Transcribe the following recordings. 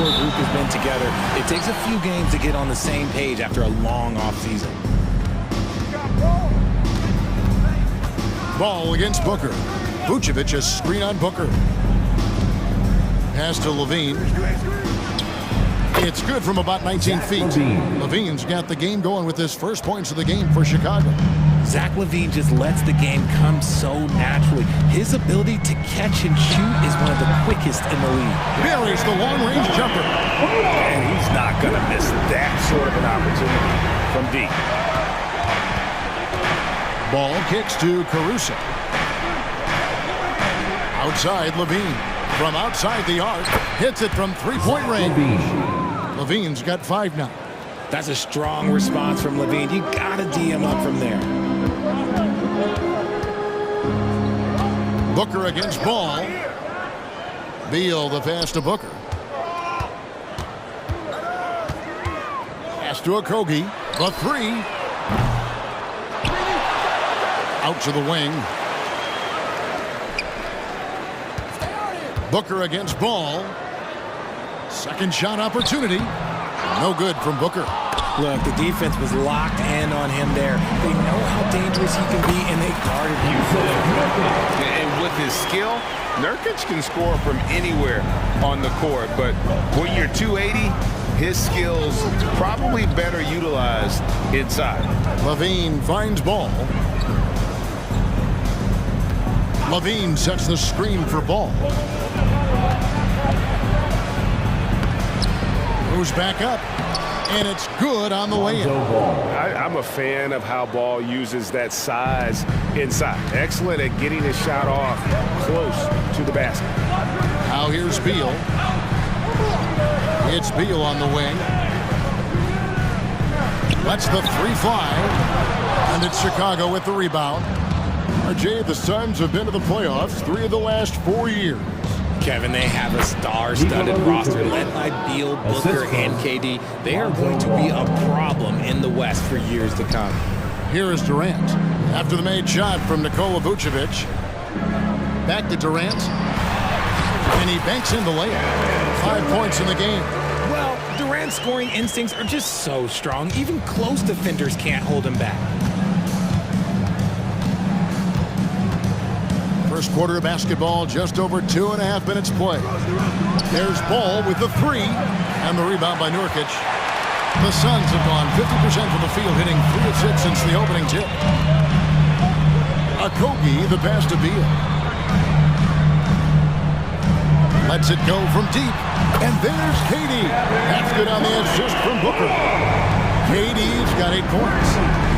core group has been together. It takes a few games to get on the same page after a long offseason. Ball against Booker. Vucevic a screen on Booker. Pass to Levine. It's good from about 19 feet. Levine's got the game going with his first points of the game for Chicago. Zach LaVine just lets the game come so naturally. His ability to catch and shoot is one of the quickest in the league. Buries the long-range jumper. And he's not going to miss that sort of an opportunity from deep. Ball kicks to Caruso. Outside Levine. From outside the arc. Hits it from three-point range. Levine's got 5 now. That's a strong response from LaVine. You got to D him up from there. Booker against Ball. Beal the pass to Booker. Pass to Okogie. The 3. Out to the wing. Booker against Ball. Second shot opportunity. No good from Booker. Look, the defense was locked in on him there. They know how dangerous he can be, and they guarded him. And with his skill, Nurkic can score from anywhere on the court. But when you're 280, his skills probably better utilized inside. Levine finds Ball. Levine sets the screen for Ball. Moves back up. And it's good on the way in. I'm a fan of how Ball uses that size inside. Excellent at getting his shot off close to the basket. Now here's Beal. It's Beal on the wing. Lets the 3 fly. And it's Chicago with the rebound. RJ, the Suns have been to the playoffs 3 of the last 4 years. Kevin, they have a star-studded roster led by Beal, Booker, and KD. They are going to be a problem in the West for years to come. Here is Durant. After the made shot from Nikola Vucevic. Back to Durant. And he banks in the layup. 5 points in the game. Well, Durant's scoring instincts are just so strong. Even close defenders can't hold him back. First quarter of basketball, just over 2.5 minutes play. There's Ball with the 3, and the rebound by Nurkic. The Suns have gone 50% from the field, hitting 3 of 6 since the opening tip. Okogie, the pass to Beal. Lets it go from deep, and there's KD. That's good on the assist from Booker. KD's got 8 points.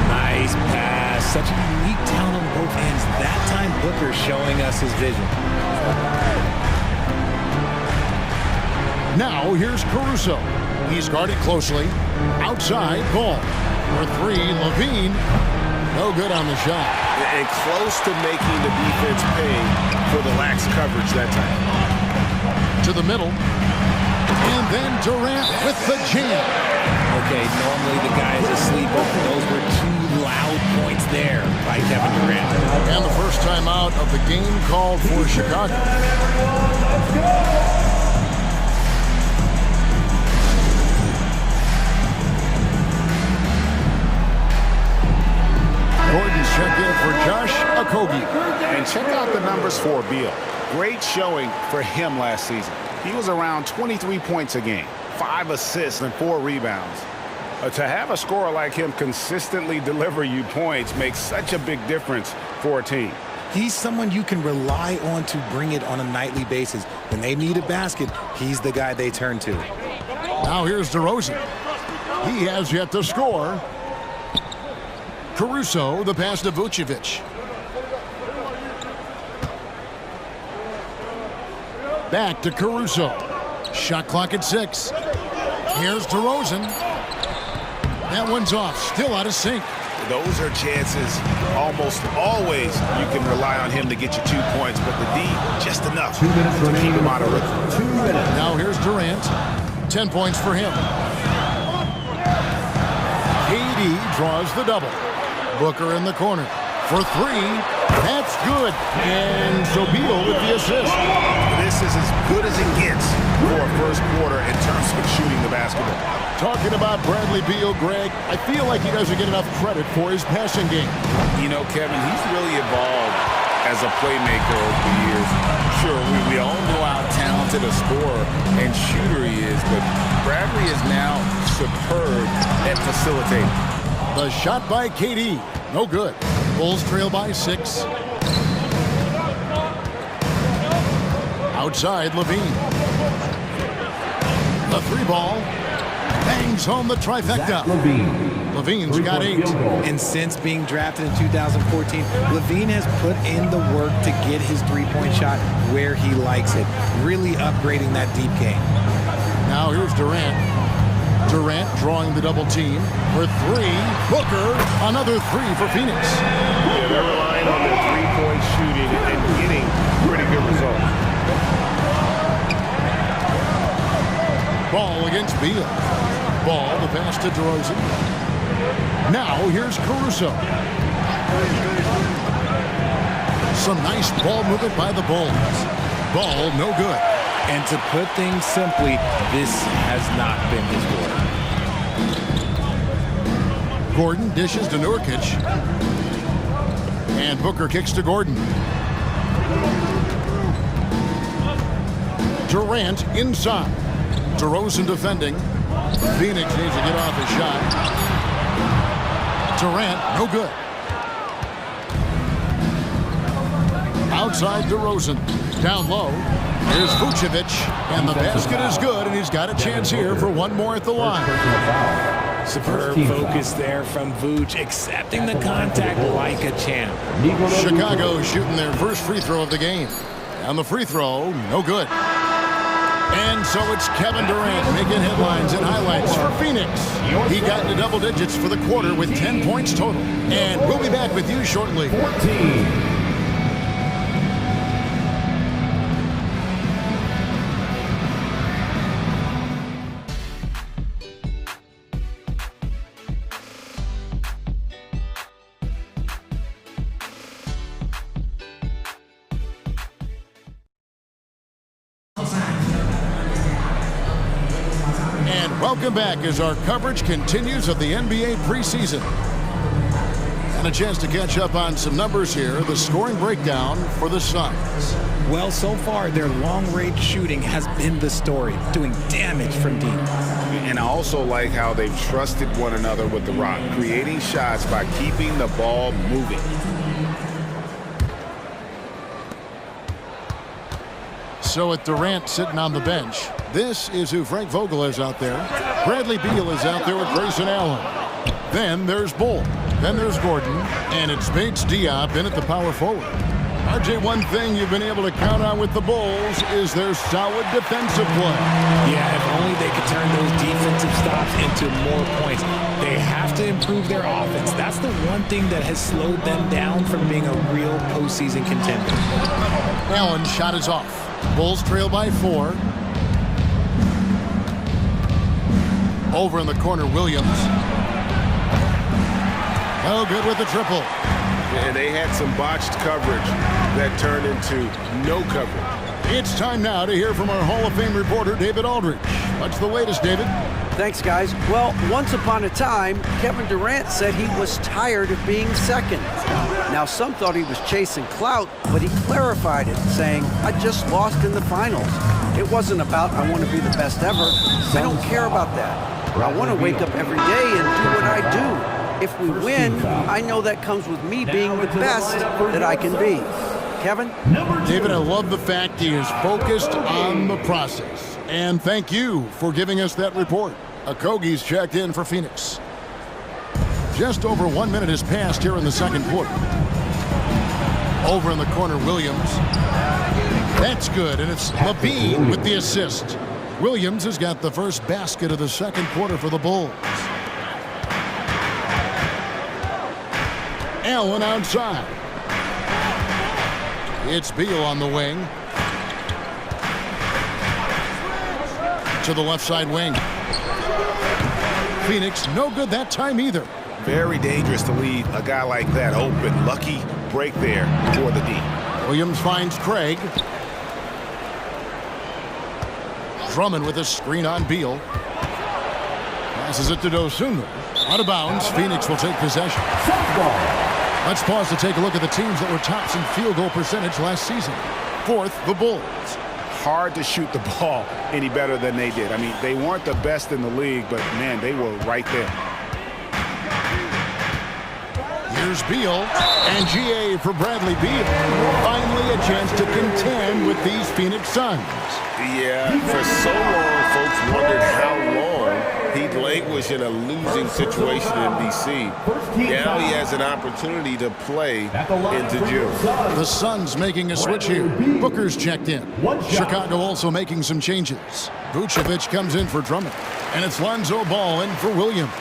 Nice pass. Such a unique talent on both ends. That time, Booker showing us his vision. Now, here's Caruso. He's guarded closely. Outside, Ball. For 3, Levine. No good on the shot. And close to making the defense pay for the lax coverage that time. To the middle. And then Durant with the jam. Okay, normally the guy is asleep, but those were 2 loud points there by Kevin Durant. And the first time out of the game called for Chicago. Gordon's checked in for Josh Okogie. And check out the numbers for Beal. Great showing for him last season. He was around 23 points a game, 5 assists and 4 rebounds. To have a scorer like him consistently deliver you points makes such a big difference for a team. He's someone you can rely on to bring it on a nightly basis. When they need a basket, he's the guy they turn to. Now here's DeRozan. He has yet to score. Caruso, the pass to Vucevic. Back to Caruso. Shot clock at 6. Here's DeRozan. That one's off. Still out of sync. Those are chances almost always you can rely on him to get you 2 points, but the D, just enough to keep him out of rhythm. 2 minutes. Now here's Durant. 10 points for him. KD draws the double. Booker in the corner for 3. That's good. And so Beal with the assist. This is as good as it gets for a first quarter in terms Talking about Bradley Beal, Greg, I feel like he doesn't get enough credit for his passing game. You know, Kevin, he's really evolved as a playmaker over the years. Sure, we all know how talented a scorer and shooter he is, but Bradley is now superb at facilitating. The shot by KD. No good. Bulls trail by 6. Outside, Levine. The 3-ball. Bangs home the trifecta. Levine's got 8. And since being drafted in 2014, Levine has put in the work to get his three-point shot where he likes it, really upgrading that deep game. Now here's Durant. Durant drawing the double team for 3. Booker, another 3 for Phoenix. Yeah, they're relying on their three-point shooting and getting pretty good results. Ball against Beal. Ball, the pass to DeRozan. Now here's Caruso. Some nice ball movement by the Bulls. Ball, no good. And to put things simply, this has not been his quarter. Gordon dishes to Nurkic. And Booker kicks to Gordon. Durant inside. DeRozan defending. Phoenix needs to get off his shot. Durant, no good. Outside DeRozan. Down low. Here's Vucevic. And the basket is good, and he's got a chance here for one more at the line. Superb focus there from Vooch, accepting the contact like a champ. Chicago shooting their first free throw of the game. And the free throw, no good. And so it's Kevin Durant making headlines and highlights for Phoenix. He got into double digits for the quarter with 10 points total. And we'll be back with you shortly. 14. Welcome back as our coverage continues of the NBA preseason. And a chance to catch up on some numbers here. The scoring breakdown for the Suns. Well, so far, their long-range shooting has been the story, doing damage from deep. And I also like how they've trusted one another with the rock, creating shots by keeping the ball moving. So with Durant sitting on the bench, this is who Frank Vogel is out there. Bradley Beal is out there with Grayson Allen. Then there's Bull. Then there's Gordon. And it's Bates Diop in at the power forward. RJ, one thing you've been able to count on with the Bulls is their solid defensive play. Yeah, if only they could turn those defensive stops into more points. They have to improve their offense. That's the one thing that has slowed them down from being a real postseason contender. Allen shot is off. Bulls trail by 4. Over in the corner, Williams. Oh, good with the triple. And they had some botched coverage that turned into no coverage. It's time now to hear from our Hall of Fame reporter, David Aldridge. What's the latest, David? Thanks, guys. Well, once upon a time, Kevin Durant said he was tired of being second. Now, some thought he was chasing clout, but he clarified it, saying, I just lost in the finals. It wasn't about, I want to be the best ever. I don't care about that. I want to wake up every day and do what I do. If we win, I know that comes with me being the best that I can be. Kevin? David, I love the fact he is focused on the process. And thank you for giving us that report. Okogie's checked in for Phoenix. Just over 1 minute has passed here in the second quarter. Over in the corner, Williams. That's good, and it's Levine with the assist. Williams has got the first basket of the second quarter for the Bulls. Allen outside. It's Beal on the wing. To the left side wing. Phoenix, no good that time either. Very dangerous to leave a guy like that open. Lucky break there for the D. Williams finds Craig. Drummond with a screen on Beal. Passes it to Dosunmu. Out of bounds. Phoenix will take possession. Let's pause to take a look at the teams that were tops in field goal percentage last season. Fourth, the Bulls. Hard to shoot the ball any better than they did. I mean, they weren't the best in the league, but, man, they were right there. Here's Beal, and GA for Bradley Beal. Finally a chance to contend with these Phoenix Suns. Yeah, for so long, folks wondered how long he'd languish in a losing situation in D.C. Now he has an opportunity to play into June. The Suns making a switch here. Booker's checked in. Chicago also making some changes. Vucevic comes in for Drummond, and it's Lonzo Ball in for Williams.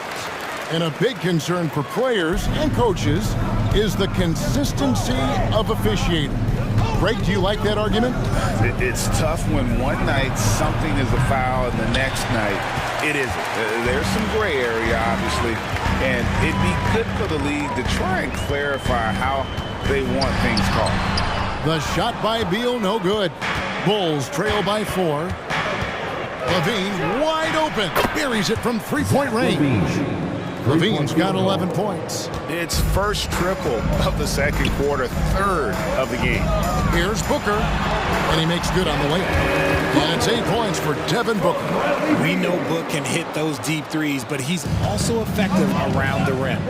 And a big concern for players and coaches is the consistency of officiating. Greg, do you like that argument? It's tough when one night something is a foul and the next night it isn't. There's some gray area, obviously, and it'd be good for the league to try and clarify how they want things called. The shot by Beal, no good. Bulls trail by 4. Levine wide open. Buries it from three-point range. Levine's got 11 points. It's first triple of the second quarter, third of the game. Here's Booker, and he makes good on the layup. And it's 8 points for Devin Booker. We know Book can hit those deep threes, but he's also effective around the rim.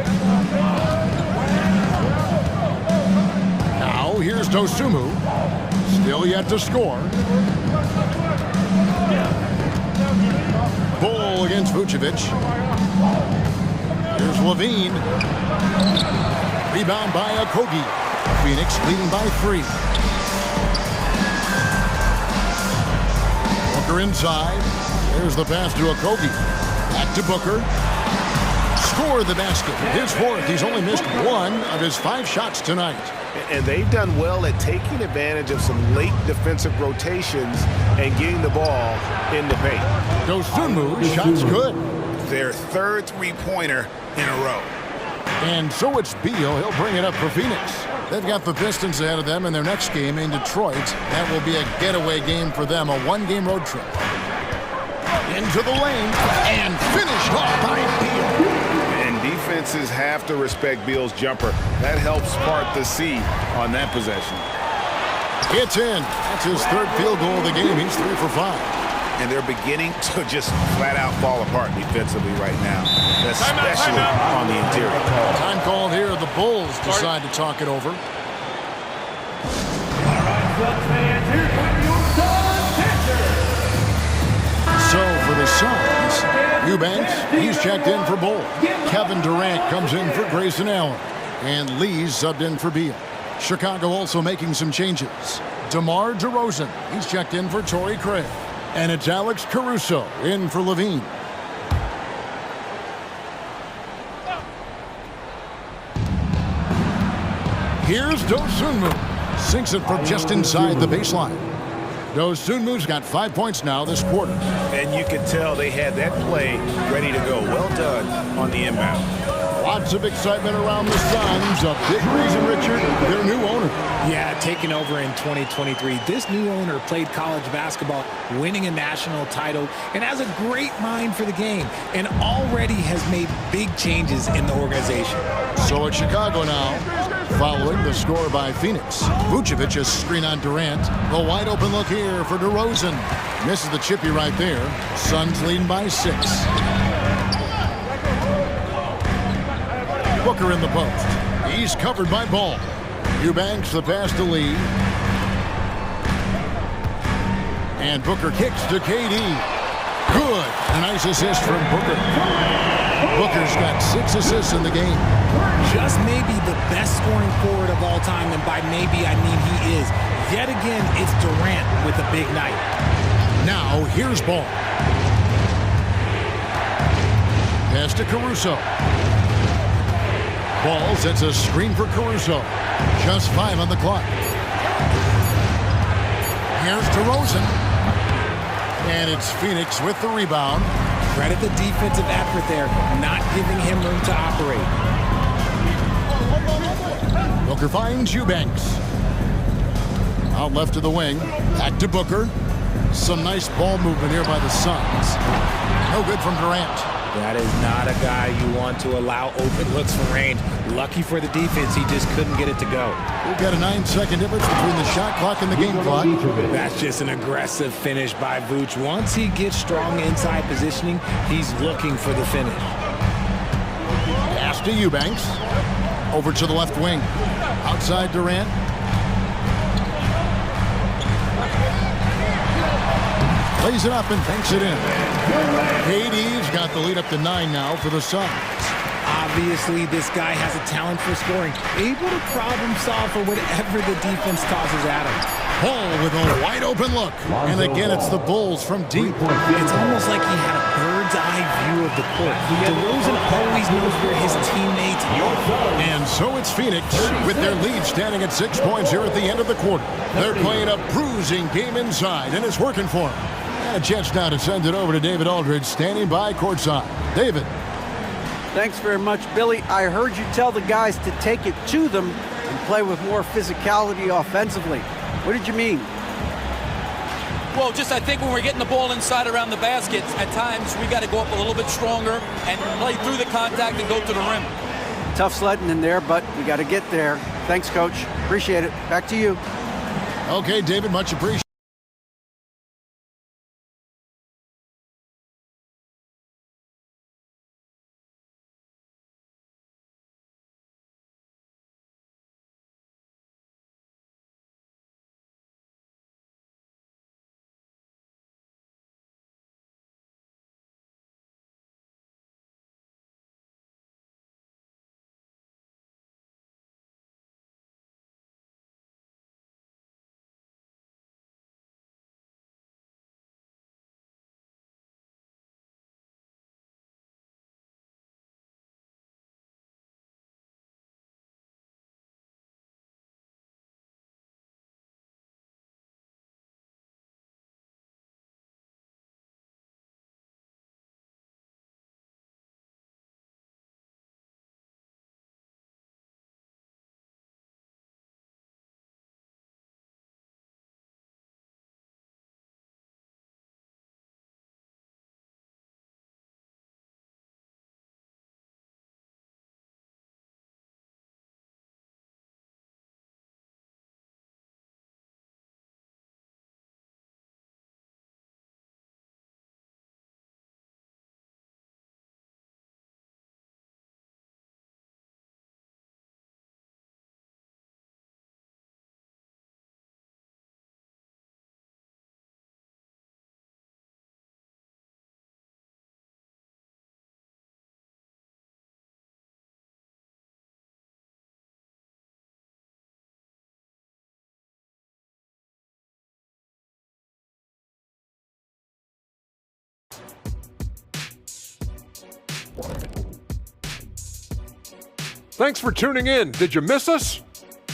Now here's Dosunmu. Still yet to score. Bull against Vucevic. Here's Levine. Rebound by Okogie. Phoenix leading by 3. Booker inside. There's the pass to Okogie. Back to Booker. Score the basket. His fourth. He's only missed 1 of his 5 shots tonight. And they've done well at taking advantage of some late defensive rotations and getting the ball in the paint. Dosunmu, shot's good. Their third three-pointer in a row. And so it's Beal. He'll bring it up for Phoenix. They've got the Pistons ahead of them in their next game in Detroit. That will be a getaway game for them, a 1-game road trip. Into the lane and finished off by Beal. And defenses have to respect Beal's jumper. That helps part the C on that possession. It's in. That's his third field goal of the game. He's 3 for 5. And they're beginning to just flat out fall apart defensively right now, especially on the interior. Time called here. The Bulls decide to talk it over. So for the Suns, Eubanks, he's checked in for Bull. Kevin Durant comes in for Grayson Allen. And Lee's subbed in for Beal. Chicago also making some changes. DeMar DeRozan, he's checked in for Torrey Craig. And it's Alex Caruso in for Levine. Here's Dosunmu. Sinks it from just inside the baseline. Dosunmu's got 5 points now this quarter. And you could tell they had that play ready to go. Well done on the inbound. Lots of excitement around the Suns. A big reason, Richard, their new owner. Yeah, taking over in 2023. This new owner played college basketball, winning a national title, and has a great mind for the game, and already has made big changes in the organization. So it's Chicago now, following the score by Phoenix. Vucevic a screen on Durant. The wide open look here for DeRozan. Misses the chippy right there. Suns leading by 6. Booker in the post. He's covered by Ball. Eubanks the pass to Lee. And Booker kicks to KD. Good. A nice assist from Booker. Booker's got 6 assists in the game. Just maybe the best scoring forward of all time, and by maybe I mean he is. Yet again, it's Durant with a big night. Now here's Ball. Pass to Caruso. Ball sets a screen for Caruso. Just 5 on the clock. Here's DeRozan. And it's Phoenix with the rebound. Credit the defensive effort there, not giving him room to operate. Booker finds Eubanks. Out left to the wing. Back to Booker. Some nice ball movement here by the Suns. No good from Durant. That is not a guy you want to allow open looks from range. Lucky for the defense, he just couldn't get it to go. We've got a 9-second difference between the shot clock and the game clock. That's just an aggressive finish by Vooch. Once he gets strong inside positioning, he's looking for the finish. Pass to Eubanks. Over to the left wing. Outside Durant. Plays it up and banks it in. KD's got the lead up to 9 now for the Suns. Obviously, this guy has a talent for scoring. Able to problem solve for whatever the defense tosses at him. Paul with a wide open look. And again, it's the Bulls from deep. It's almost like he had a bird's eye view of the court. DeRozan always knows where his teammates are. And so it's Phoenix with their lead standing at 6 points here at the end of the quarter. They're playing a bruising game inside, and it's working for them. And a chance now to send it over to David Aldridge, standing by courtside. David. Thanks very much, Billy. I heard you tell the guys to take it to them and play with more physicality offensively. What did you mean? Well, just I think when we're getting the ball inside around the basket, at times we got to go up a little bit stronger and play through the contact and go to the rim. Tough sledding in there, but we got to get there. Thanks, Coach. Appreciate it. Back to you. Okay, David, much appreciated. Thanks for tuning in. Did you miss us?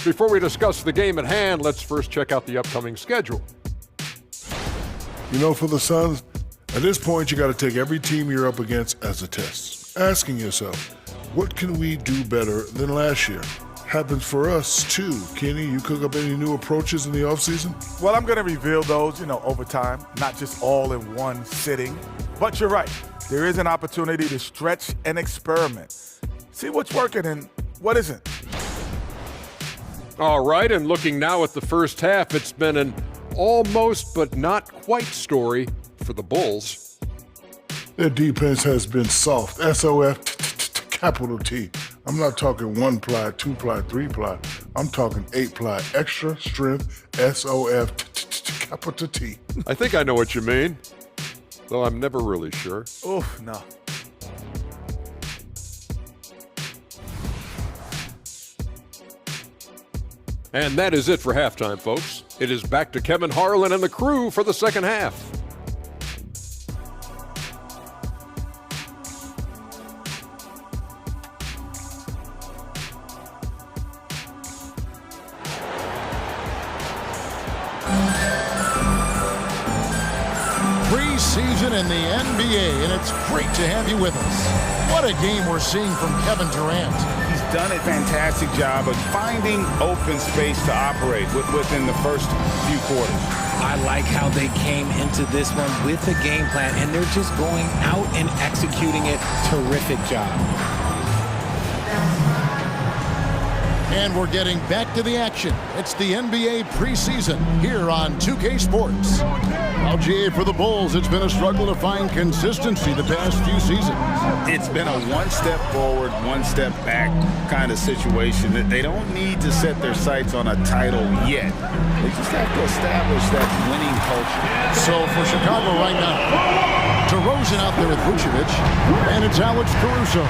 Before we discuss the game at hand, let's first check out the upcoming schedule. You know, for the Suns, at this point, you got to take every team you're up against as a test. Asking yourself, what can we do better than last year? Happens for us, too. Kenny, you cook up any new approaches in the offseason? Well, I'm going to reveal those, over time, not just all in one sitting. But you're right. There is an opportunity to stretch and experiment. See what's working and what isn't. All right, and looking now at the first half, it's been an almost but not quite story for the Bulls. Their defense has been soft. SOF, capital T. I'm not talking 1-ply, 2-ply, 3-ply. I'm talking 8-ply, extra strength, SOF, capital T. I think I know what you mean, though I'm never really sure. Oof, no. And that is it for halftime, folks. It is back to Kevin Harlan and the crew for the second half. Preseason in the NBA, and it's great to have you with us. What a game we're seeing from Kevin Durant. Done a fantastic job of finding open space to operate within the first few quarters. I like how they came into this one with a game plan, and they're just going out and executing it. Terrific job. And we're getting back to the action. It's the NBA preseason here on 2K Sports. Well, GA, for the Bulls, it's been a struggle to find consistency the past few seasons. It's been a one step forward, one step back kind of situation. That they don't need to set their sights on a title yet. They just have to establish that winning culture. So for Chicago right now, DeRozan out there with Vucevic, and it's Alex Caruso.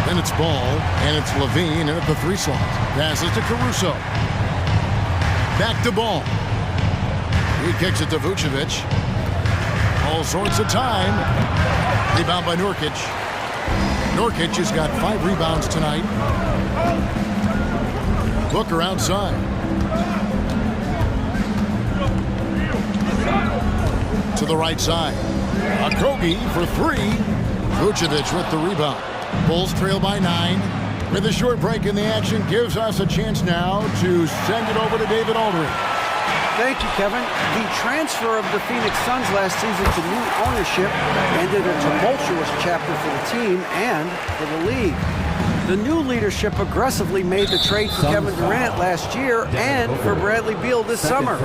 Then it's Ball, and it's Levine, and at the 3 slot. Passes to Caruso. Back to Ball. He kicks it to Vucevic. All sorts of time. Rebound by Nurkic. Nurkic has got 5 rebounds tonight. Booker outside. To the right side. Okogie for 3. Vucevic with the rebound. Bulls trail by 9. With a short break in the action, gives us a chance now to send it over to David Aldridge. Thank you, Kevin. The transfer of the Phoenix Suns last season to new ownership ended a tumultuous chapter for the team and for the league. The new leadership aggressively made the trade for Kevin Durant last year and for Bradley Beal this summer.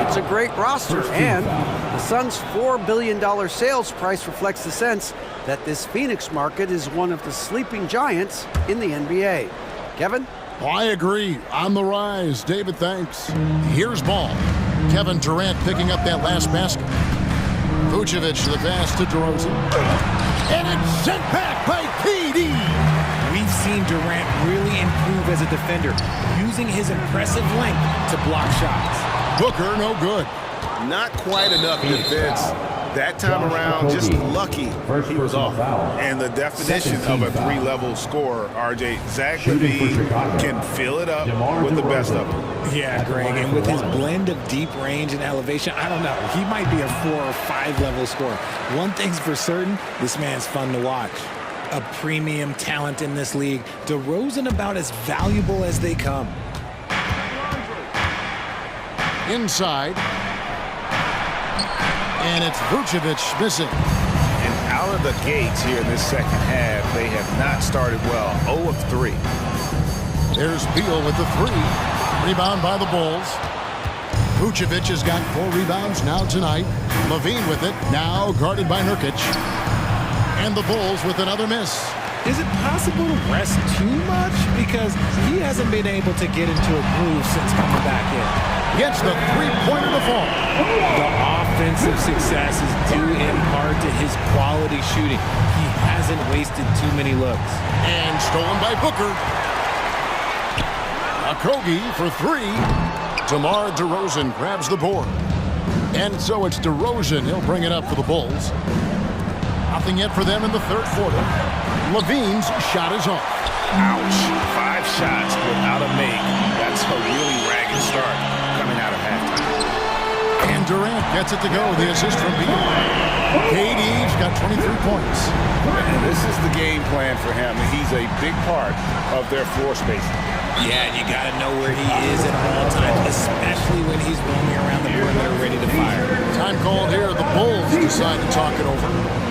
It's a great roster, and the Suns' $4 billion sales price reflects the sense that this Phoenix market is one of the sleeping giants in the NBA. Kevin? I agree. On the rise. David, thanks. Here's Ball. Kevin Durant picking up that last basket. Vucevic to the pass to DeRozan. And it's sent back by KD. We've seen Durant really improve as a defender, using his impressive length to block shots. Booker, no good. Not quite enough defense. That time around, just lucky he was off. And the definition of a 3-level scorer, RJ, Zach LaVine can fill it up with the best of them. Yeah, Greg, and with his blend of deep range and elevation, I don't know. He might be a 4 or 5 level scorer. One thing's for certain, this man's fun to watch. A premium talent in this league. DeRozan about as valuable as they come. Inside. And it's Vucevic missing. And out of the gates here in this second half, they have not started well. 0 of 3. There's Beal with the 3. Rebound by the Bulls. Vucevic has got 4 rebounds now tonight. Levine with it, now guarded by Nurkic. And the Bulls with another miss. Is it possible to rest too much? Because he hasn't been able to get into a groove since coming back in. Gets the 3-pointer to fall. The offensive success is due in part to his quality shooting. He hasn't wasted too many looks. And stolen by Booker. Okogie for 3. DeMar DeRozan grabs the board. And so it's DeRozan. He'll bring it up for the Bulls. Nothing yet for them in the third quarter. Levine's shot is off. Ouch. 5 shots without a make. That's a really ragged start coming out of halftime. And Durant gets it to go. The assist from Beal. KD's got 23 points. And this is the game plan for him. He's a big part of their floor spacing. Yeah, and you got to know where he is at all times, especially when he's roaming around the perimeter ready to fire. Time called here. The Bulls decide to talk it over.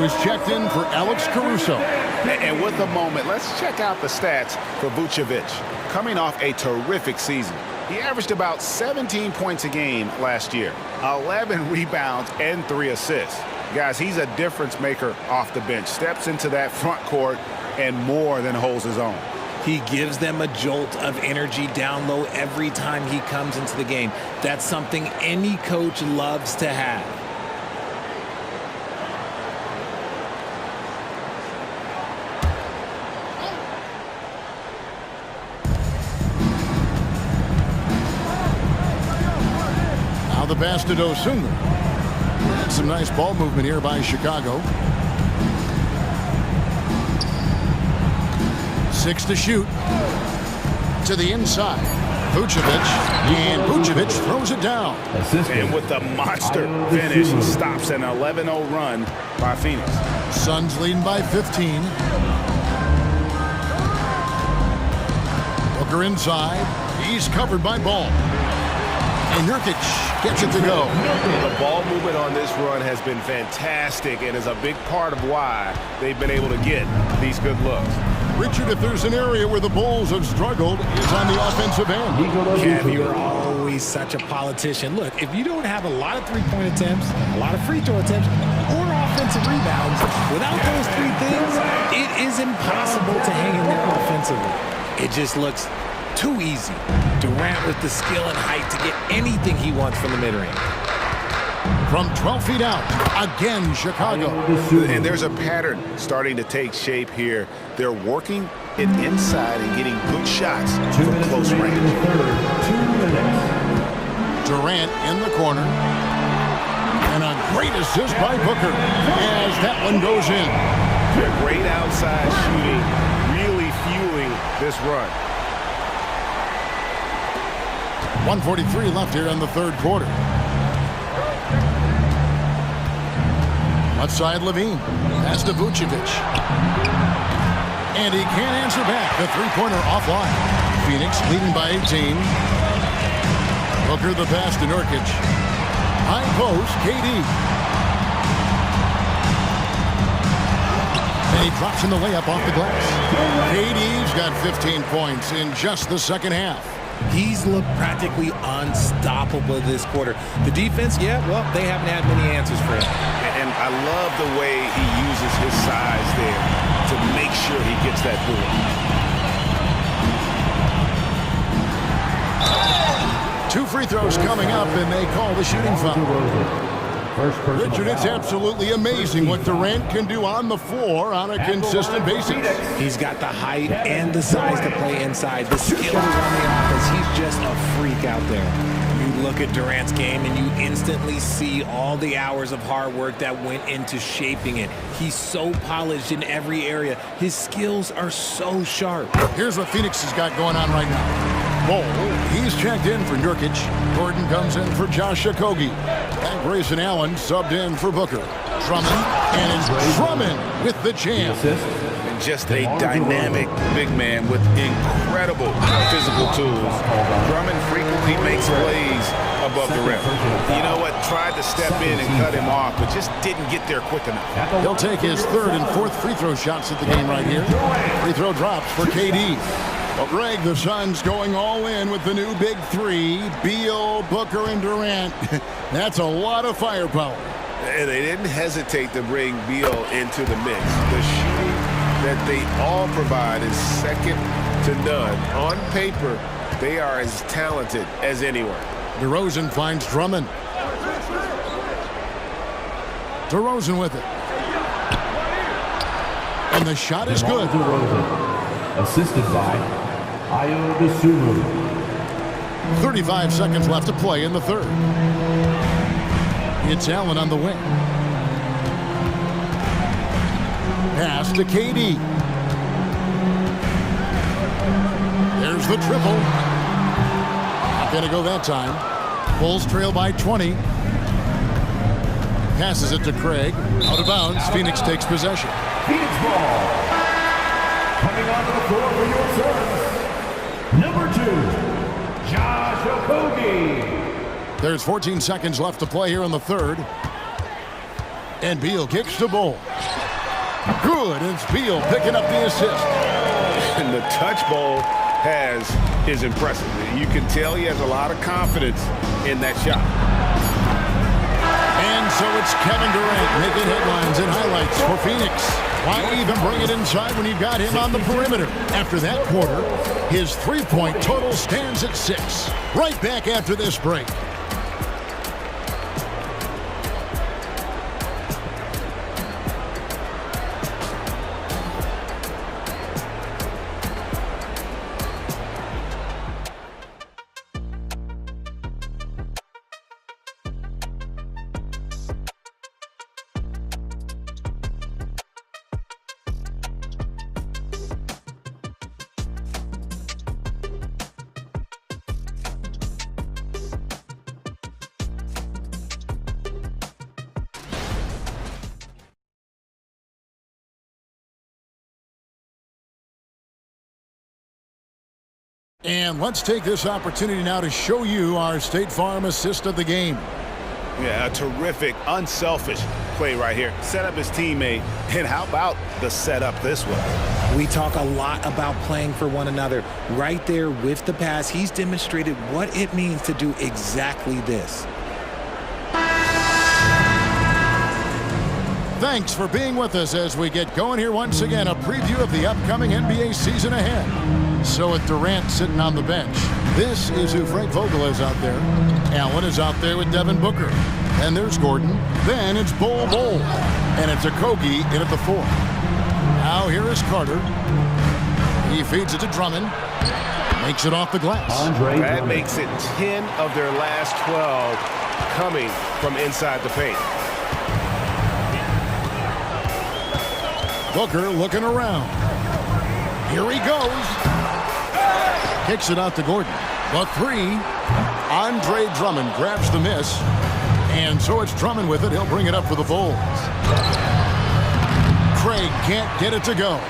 Is checked in for Alex Caruso. And with a moment, let's check out the stats for Vucevic. Coming off a terrific season, he averaged about 17 points a game last year, 11 rebounds, and 3 assists. Guys, he's a difference maker off the bench. Steps into that front court and more than holds his own. He gives them a jolt of energy down low every time he comes into the game. That's something any coach loves to have. The pass to Dosunmu. Some nice ball movement here by Chicago. 6 to shoot. To the inside. Vucevic, and Vucevic throws it down. And with the monster finish, he stops an 11-0 run by Phoenix. Suns leading by 15. Booker inside. He's covered by Ball. And Nurkic gets it to go. The ball movement on this run has been fantastic and is a big part of why they've been able to get these good looks. Richard, if there's an area where the Bulls have struggled, it's on the offensive end. Kev, you're always such a politician. Look, if you don't have a lot of three-point attempts, a lot of free throw attempts, or offensive rebounds, without those three things, it is impossible to hang in there offensively. It just looks too easy. Durant with the skill and height to get anything he wants from the mid-range. From 12 feet out, again, Chicago. And there's a pattern starting to take shape here. They're working it inside and getting good shots from close range. Durant in the corner. And a great assist by Booker as that one goes in. Great outside shooting, really fueling this run. 1:43 left here in the third quarter. Left side, Levine. That's to Vucevic. And he can't answer back. The three-pointer offline. Phoenix leading by 18. Booker the pass to Nurkic. High post, KD. And he drops in the layup off the glass. KD's got 15 points in just the second half. He's looked practically unstoppable this quarter. The defense, yeah, well, they haven't had many answers for him. And I love the way he uses his size there to make sure he gets that board. 2 free throws coming up, and they call the shooting foul. Richard, it's absolutely amazing what Durant can do on the floor on a consistent basis. He's got the height and the size to play inside. The skills on the offense. He's just a freak out there. You look at Durant's game and you instantly see all the hours of hard work that went into shaping it. He's so polished in every area. His skills are so sharp. Here's what Phoenix has got going on right now. Ball, he's checked in for Nurkic. Gordon comes in for Josh Okogie. And Grayson Allen subbed in for Booker. Drummond, and it's Drummond with the jam. And just a dynamic big man with incredible physical tools. Drummond frequently makes plays above the rim. You know what? Tried to step in and cut him off, but just didn't get there quick enough. He'll take his third and fourth free throw shots at the game right here. Free throw drops for KD. Well, Greg, the Suns going all in with the new big three. Beal, Booker, and Durant. That's a lot of firepower. And they didn't hesitate to bring Beal into the mix. The shooting that they all provide is second to none. On paper, they are as talented as anyone. DeRozan finds Drummond. DeRozan with it. And the shot is good. Assisted by Ayo Dosunmu. 35 seconds left to play in the third. It's Allen on the wing. Pass to KD. There's the triple. Not going to go that time. Bulls trail by 20. Passes it to Craig. Out of bounds. Phoenix takes possession. Phoenix ball. Coming onto the floor for your service. Number 2, Josh Okogie. There's 14 seconds left to play here in the third. And Beal kicks the ball. Good, and it's Beal picking up the assist. And the touch ball is impressive. You can tell he has a lot of confidence in that shot. And so it's Kevin Durant making headlines and highlights for Phoenix. Why even bring it inside when you got him on the perimeter? After that quarter, his three-point total stands at 6. Right back after this break. And let's take this opportunity now to show you our State Farm assist of the game. Yeah, a terrific, unselfish play right here. Set up his teammate, and how about the setup this way? We talk a lot about playing for one another. Right there with the pass, he's demonstrated what it means to do exactly this. Thanks for being with us as we get going here once again. A preview of the upcoming NBA season ahead. So with Durant sitting on the bench, this is who Frank Vogel is out there. Allen is out there with Devin Booker. And there's Gordon. Then it's Bol. And it's Okogie in at the 4. Now here is Carter. He feeds it to Drummond. Makes it off the glass. That makes it 10 of their last 12 coming from inside the paint. Booker looking around. Here he goes. Kicks it out to Gordon. The 3. Andre Drummond grabs the miss. And so it's Drummond with it. He'll bring it up for the Bulls. Craig can't get it to go.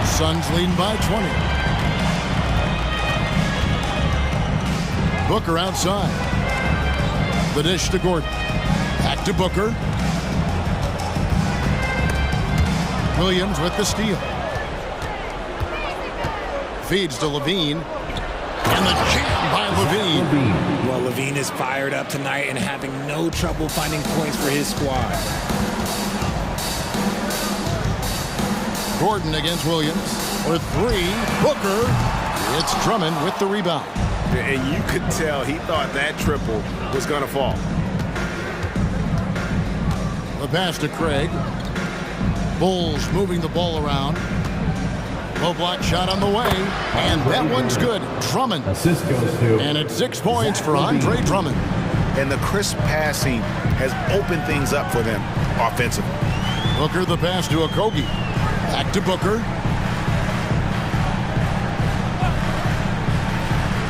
Suns leading by 20. Booker outside. The dish to Gordon. Back to Booker. Williams with the steal. Feeds to Levine. And the jam by Levine. Well, Levine is fired up tonight and having no trouble finding points for his squad. Gordon against Williams for 3. Booker. It's Drummond with the rebound. And you could tell he thought that triple was going to fall. The pass to Craig. Bulls moving the ball around. Low block shot on the way. And that one's good. Drummond. Assist goes to. And it's 6 points for Andre Drummond. And the crisp passing has opened things up for them offensively. Booker the pass to Okogie. Back to Booker.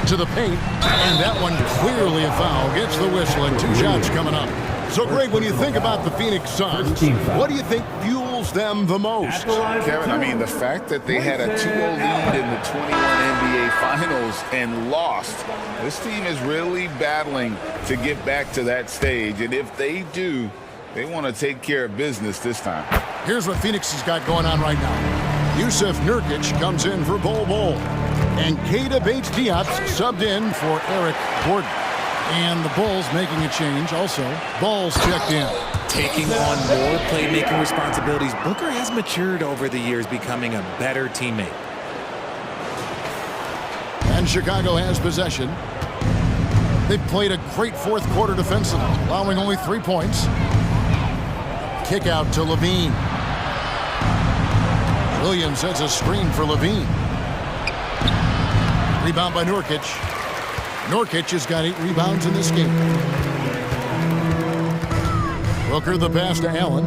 To the paint. And that one clearly a foul. Gets the whistle and 2 shots coming up. So, Greg, when you think about the Phoenix Suns, what do you think fuels them the most? Kevin, I mean, the fact that they had a 2-0 lead in the 21 NBA Finals and lost. This team is really battling to get back to that stage. And if they do, they want to take care of business this time. Here's what Phoenix has got going on right now. Yusuf Nurkic comes in for Bol. And Keita Bates-Diop subbed in for Eric Gordon. And the Bulls making a change also. Bulls checked in. Taking on more playmaking responsibilities, Booker has matured over the years, becoming a better teammate. And Chicago has possession. They've played a great fourth quarter defensively, allowing only 3 points. Kick out to Levine. Williams sets a screen for Levine. Rebound by Nurkic. Nurkic has got 8 rebounds in this game. Booker the pass to Allen.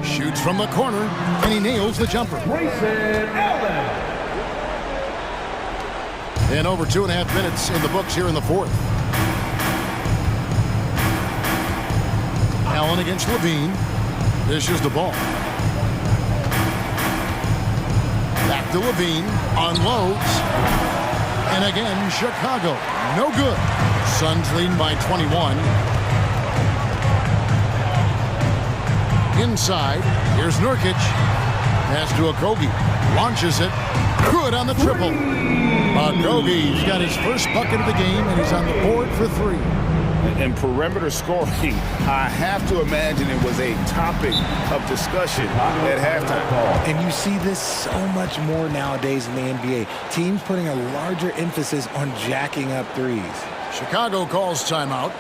Shoots from the corner, and he nails the jumper. And over 2.5 minutes in the books here in the 4th. Allen against Levine. Dishes the ball. Back to Levine. Unloads. And again, Chicago. No good. Suns leading by 21. Inside. Here's Nurkic. Pass to Okogie. Launches it. Good on the triple. Okogie's got his first bucket of the game, and he's on the board for 3. And perimeter scoring, I have to imagine it was a topic of discussion at halftime. And you see this so much more nowadays in the NBA. Teams putting a larger emphasis on jacking up threes. Chicago calls timeout.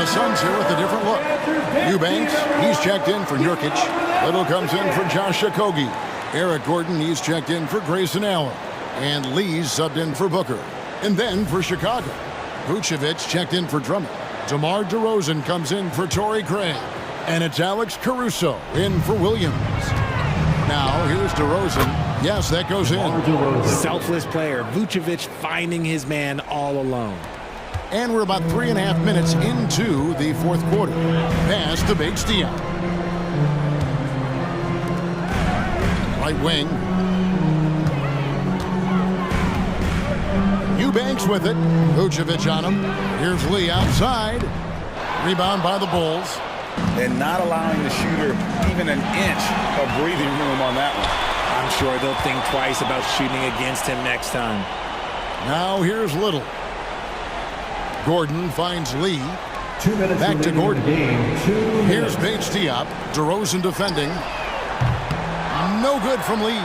the Suns here with a different look. Eubanks, he's checked in for Nurkic. Little comes in for Josh Okogie. Eric Gordon, he's checked in for Grayson Allen. And Lee's subbed in for Booker. And then for Chicago, Vucevic checked in for Drummond. DeMar DeRozan comes in for Torrey Craig. And it's Alex Caruso in for Williams. Now, here's DeRozan. Yes, that goes in. Selfless player. Vucevic finding his man all alone. And we're about 3.5 minutes into the fourth quarter. Pass to Bates-Diop. Right wing. Eubanks with it. Vucevic on him. Here's Lee outside. Rebound by the Bulls. And not allowing the shooter even an inch of breathing room on that one. I'm sure they'll think twice about shooting against him next time. Now here's Little. Gordon finds Lee. 2 minutes back to Gordon. Here's Bates. Bates-Diop. DeRozan defending. No good from Lee.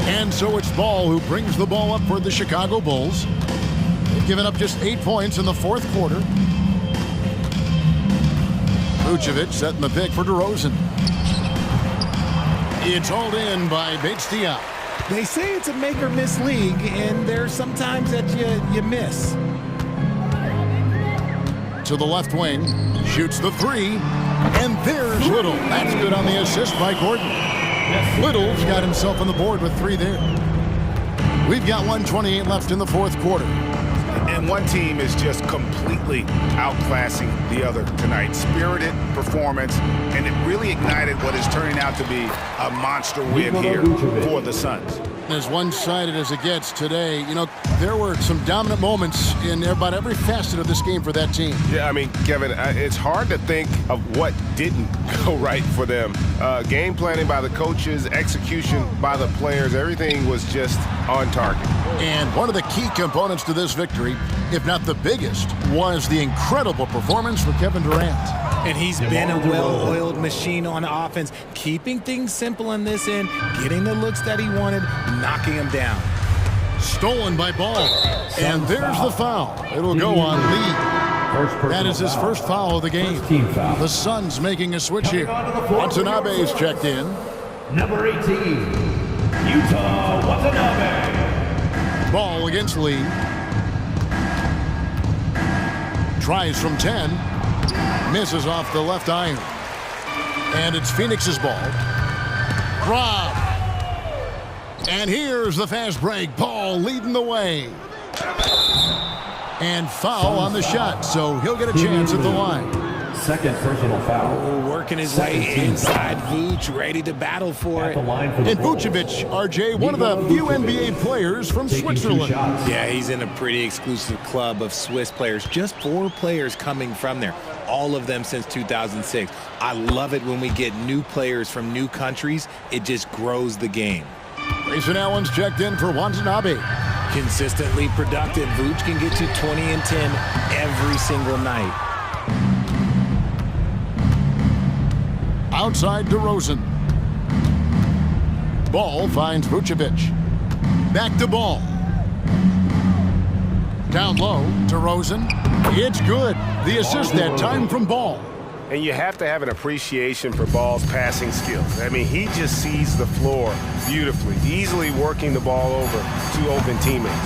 And so it's Ball who brings the ball up for the Chicago Bulls. They've given up just 8 points in the fourth quarter. Vucevic setting the pick for DeRozan. It's hauled in by Bates-Diop. They say it's a make-or-miss league, and there's sometimes that you miss. To the left wing, shoots the three, and there's Little. That's good on the assist by Gordon. Little's got himself on the board with 3 there. We've got 1:28 left in the fourth quarter. And one team is just completely outclassing the other tonight. Spirited performance, and it really ignited what is turning out to be a monster win here for the Suns. As one-sided as it gets today, you know, there were some dominant moments in about every facet of this game for that team. Yeah, I mean, Kevin, it's hard to think of what didn't go right for them. Game planning by the coaches, execution by the players, everything was just on target. And one of the key components to this victory, if not the biggest, was the incredible performance for Kevin Durant. And he's been a well-oiled machine on offense, keeping things simple in this end, getting the looks that he wanted, knocking them down. Stolen by Ball. And there's the foul. It'll go on Lee. That is his first foul of the game. The Suns making a switch here. Watanabe's checked in. Number 18, Utah Watanabe. Ball against Lee. Tries from 10. Misses off the left iron. And it's Phoenix's ball. Rob. And here's the fast break. Ball leading the way. And foul on the shot, so he'll get a chance at the line. Second personal foul. Working his way inside. Vooch ready to battle for it. And Vucevic, RJ, one of the few NBA players from Switzerland. Yeah, he's in a pretty exclusive club of Swiss players. Just 4 players coming from there. All of them since 2006. I love it when we get new players from new countries. It just grows the game. Grayson Allen's checked in for Watanabe. Consistently productive. Vooch can get you 20 and 10 every single night. Outside DeRozan. Ball finds Vucevic. Back to Ball. Down low, DeRozan. It's good. The assist that time from Ball. And you have to have an appreciation for Ball's passing skills. I mean, he just sees the floor beautifully, easily working the ball over to open teammates.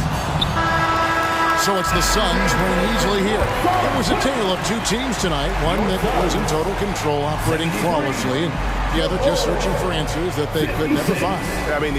So it's the Suns winning easily here. It was a tale of 2 teams tonight. One that was in total control, operating flawlessly, and the other just searching for answers that they could never find. I mean,